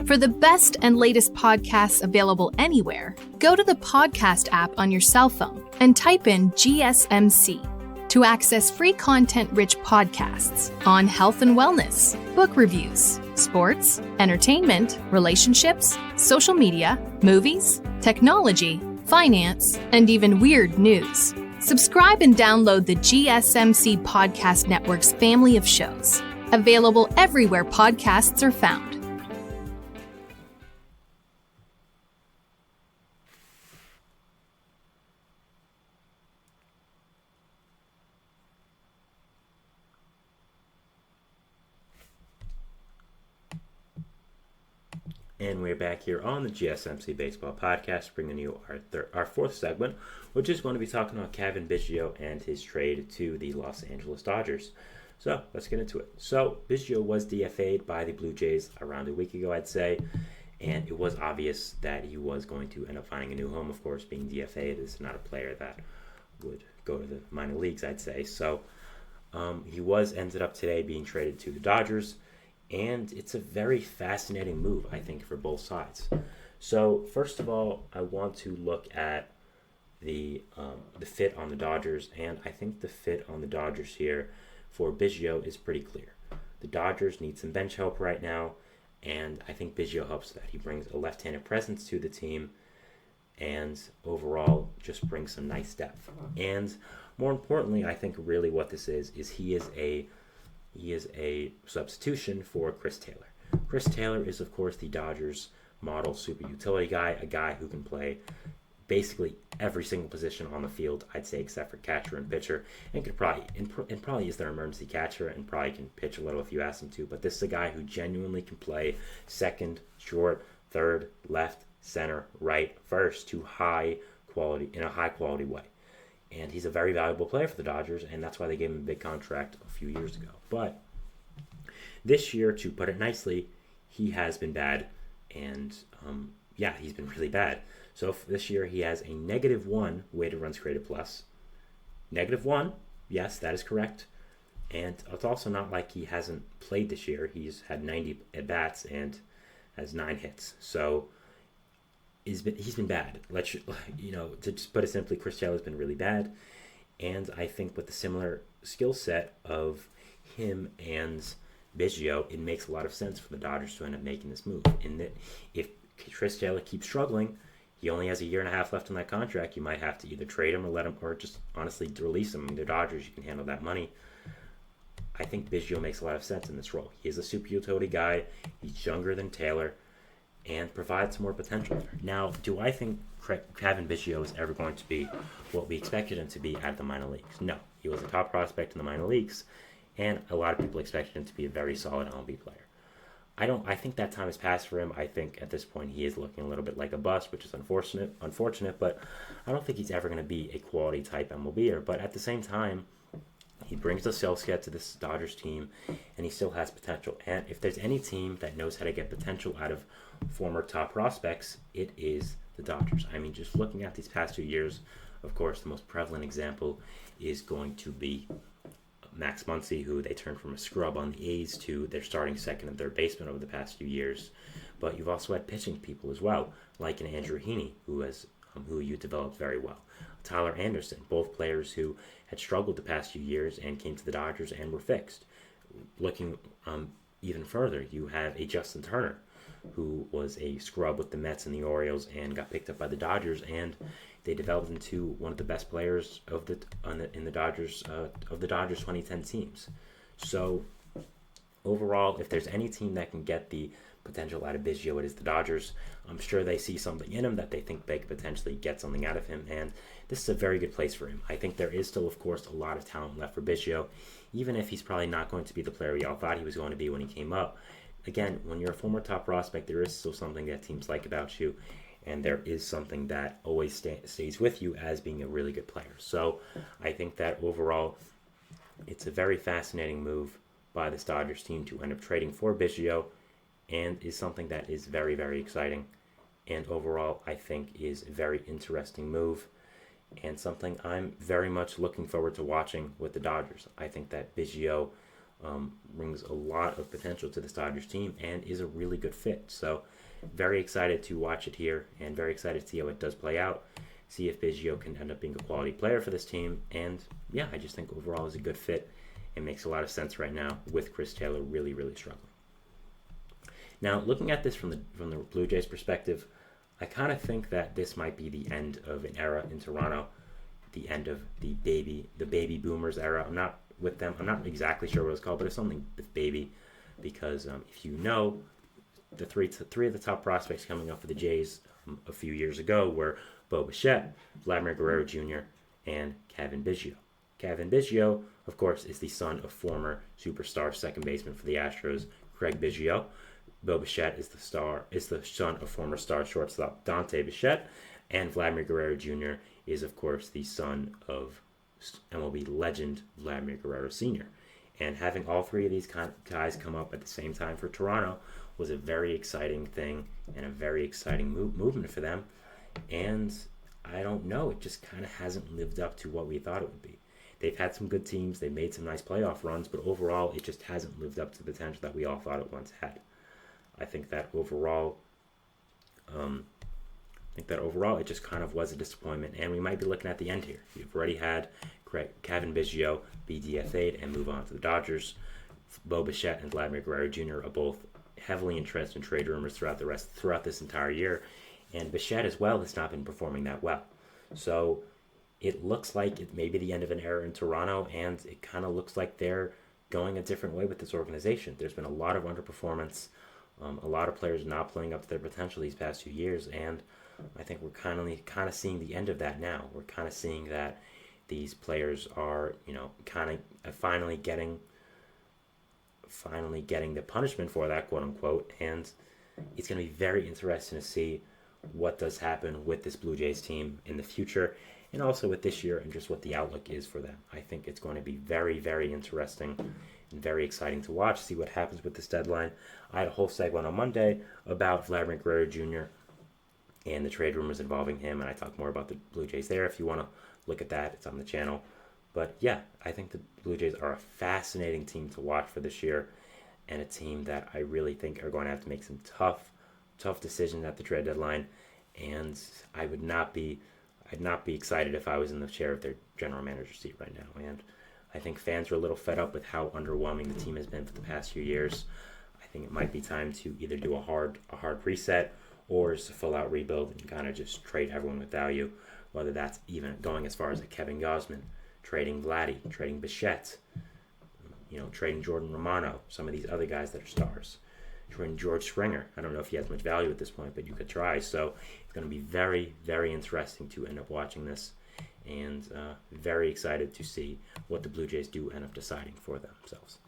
For the best and latest podcasts available anywhere, go to the podcast app on your cell phone and type in GSMC to access free content-rich podcasts on health and wellness, book reviews, sports, entertainment, relationships, social media, movies, technology, finance, and even weird news. Subscribe and download the GSMC Podcast Network's family of shows, available everywhere podcasts are found. And we're back here on the GSMC Baseball Podcast, bringing you our fourth segment, which is going to be talking about Cavan Biggio and his trade to the Los Angeles Dodgers. So let's get into it. So Biggio was DFA'd by the Blue Jays around a week ago, I'd say, and it was obvious that he was going to end up finding a new home. Of course, being DFA'd is not a player that would go to the minor leagues, I'd say. So he ended up today being traded to the Dodgers. And it's a very fascinating move, I think, for both sides. So, first of all, I want to look at the fit on the Dodgers, and I think the fit on the Dodgers here for Biggio is pretty clear. The Dodgers need some bench help right now, and I think Biggio helps that. He brings a left-handed presence to the team, and overall just brings some nice depth. And more importantly, I think really what this is he is a substitution for Chris Taylor. Chris Taylor is, of course, the Dodgers' model super utility guy, a guy who can play basically every single position on the field, I'd say, except for catcher and pitcher, and could probably is their emergency catcher and probably can pitch a little if you ask him to. But this is a guy who genuinely can play second, short, third, left, center, right, first in a high quality way. And he's a very valuable player for the Dodgers, and that's why they gave him a big contract a few years ago. But this year, to put it nicely, he has been bad, and he's been really bad. So this year, he has a -1 weighted runs created plus. -1, yes, that is correct. And it's also not like he hasn't played this year. He's had 90 at-bats and has 9 hits. So he's been bad. To just put it simply, Chris Taylor's been really bad, and I think with the similar skill set of him and Biggio, it makes a lot of sense for the Dodgers to end up making this move. In that, if Chris Taylor keeps struggling, he only has a year and a half left on that contract. You might have to either trade him or just honestly release him. I mean, the Dodgers, you can handle that money. I think Biggio makes a lot of sense in this role. He is a super utility guy. He's younger than Taylor, and provides more potential there. Now, do I think Cavan Biggio is ever going to be what we expected him to be at the minor leagues? No. He was a top prospect in the minor leagues, and a lot of people expected him to be a very solid MLB player. I think that time has passed for him. I think at this point he is looking a little bit like a bust, which is unfortunate, but I don't think he's ever going to be a quality type MLBer. But at the same time, he brings the skill set to this Dodgers team, and he still has potential. And if there's any team that knows how to get potential out of former top prospects, it is the Dodgers. I mean, just looking at these past 2 years, of course, the most prevalent example is going to be Max Muncy, who they turned from a scrub on the A's to their starting second and third baseman over the past few years. But you've also had pitching people as well, like an Andrew Heaney, who you developed very well. Tyler Anderson, both players who had struggled the past few years and came to the Dodgers and were fixed. Looking even further, you have a Justin Turner, who was a scrub with the Mets and the Orioles and got picked up by the Dodgers, and they developed into one of the best players of the Dodgers 2010 teams. So overall, if there's any team that can get the potential out of Biggio, it is the Dodgers. I'm sure they see something in him that they think they could potentially get something out of him, and this is a very good place for him. I think there is still, of course, a lot of talent left for Biggio, even if he's probably not going to be the player we all thought he was going to be when he came up. Again, when you're a former top prospect, there is still something that teams like about you, and there is something that always stays with you as being a really good player. So I think that overall, it's a very fascinating move by this Dodgers team to end up trading for Biggio, and is something that is very, very exciting, and overall I think is a very interesting move, and something I'm very much looking forward to watching with the Dodgers. I think that Biggio brings a lot of potential to the Dodgers team and is a really good fit. So very excited to watch it here and very excited to see how it does play out, see if Biggio can end up being a quality player for this team. And yeah, I just think overall is a good fit. It makes a lot of sense right now with Chris Taylor really, really struggling. Now, looking at this from the Blue Jays perspective, I kind of think that this might be the end of an era in Toronto, the end of the baby boomers era. I'm not with them. I'm not exactly sure what it's called, but it's something with baby, because if you know, the three of the top prospects coming up for the Jays a few years ago were Bo Bichette, Vladimir Guerrero Jr., and Cavan Biggio. Cavan Biggio, of course, is the son of former superstar second baseman for the Astros, Craig Biggio. Bo Bichette is the son of former star shortstop Dante Bichette, and Vladimir Guerrero Jr. is, of course, the son of MLB legend Vladimir Guerrero Sr. And having all three of these guys come up at the same time for Toronto was a very exciting thing and a very exciting movement for them. And I don't know, it just kind of hasn't lived up to what we thought it would be. They've had some good teams, they've made some nice playoff runs, but overall it just hasn't lived up to the potential that we all thought it once had. I think that overall it just kind of was a disappointment, and we might be looking at the end here. You've already had Cavan Biggio be DFA'd and move on to the Dodgers. Bo Bichette and Vladimir Guerrero Jr. are both heavily entrenched in trade rumors throughout this entire year, and Bichette as well has not been performing that well. So it looks like it may be the end of an era in Toronto, and it kind of looks like they're going a different way with this organization. There's been a lot of underperformance, a lot of players not playing up to their potential these past few years, and I think we're kind of seeing the end of that now. We're kind of seeing that these players are, kind of finally getting the punishment for that, quote unquote, and it's going to be very interesting to see what does happen with this Blue Jays team in the future, and also with this year and just what the outlook is for them. I think it's going to be very, very interesting and very exciting to watch, see what happens with this deadline. I had a whole segment on Monday about Vladimir Guerrero Jr. and the trade rumors involving him, and I talk more about the Blue Jays there. If you want to look at that, it's on the channel. But yeah, I think the Blue Jays are a fascinating team to watch for this year, and a team that I really think are going to have to make some tough decisions at the trade deadline. And I'd not be excited if I was in the chair of their general manager seat right now. And I think fans are a little fed up with how underwhelming the team has been for the past few years. I think it might be time to either do a hard reset or just a full-out rebuild and kind of just trade everyone with value, whether that's even going as far as a Kevin Gausman, trading Vladdy, trading Bichette, trading Jordan Romano, some of these other guys that are stars, trading George Springer. I don't know if he has much value at this point, but you could try. So it's going to be very, very interesting to end up watching this, and very excited to see what the Blue Jays do end up deciding for themselves.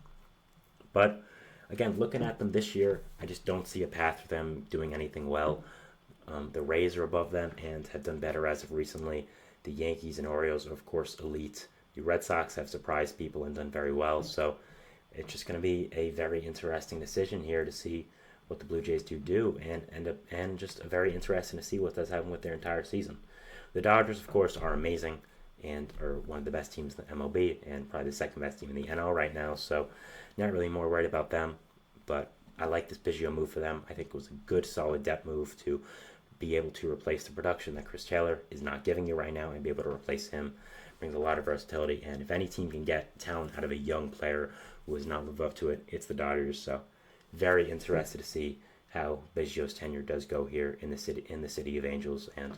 But again, looking at them this year, I just don't see a path for them doing anything well. The Rays are above them and have done better as of recently. The Yankees and Orioles are, of course, elite. The Red Sox have surprised people and done very well. So it's just going to be a very interesting decision here to see what the Blue Jays do and just very interesting to see what does happen with their entire season. The Dodgers, of course, are amazing and are one of the best teams in the MLB and probably the second best team in the NL right now. So not really more worried about them, but I like this Biggio move for them. I think it was a good, solid depth move to be able to replace the production that Chris Taylor is not giving you right now and be able to replace him. Brings a lot of versatility, and if any team can get talent out of a young player who has not lived up to it, it's the Dodgers. So very interested to see how Biggio's tenure does go here in the city of Angels, and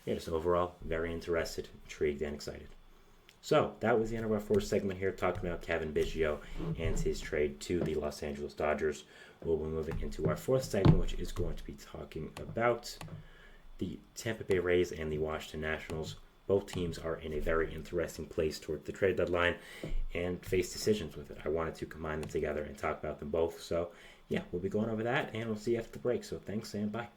just overall very interested, intrigued, and excited. So that was the end of our fourth segment here, talking about Cavan Biggio and his trade to the Los Angeles Dodgers. We'll be moving into our fourth segment, which is going to be talking about the Tampa Bay Rays and the Washington Nationals. Both teams are in a very interesting place toward the trade deadline and face decisions with it. I wanted to combine them together and talk about them both. So, yeah, we'll be going over that, and we'll see you after the break. So, thanks, and bye.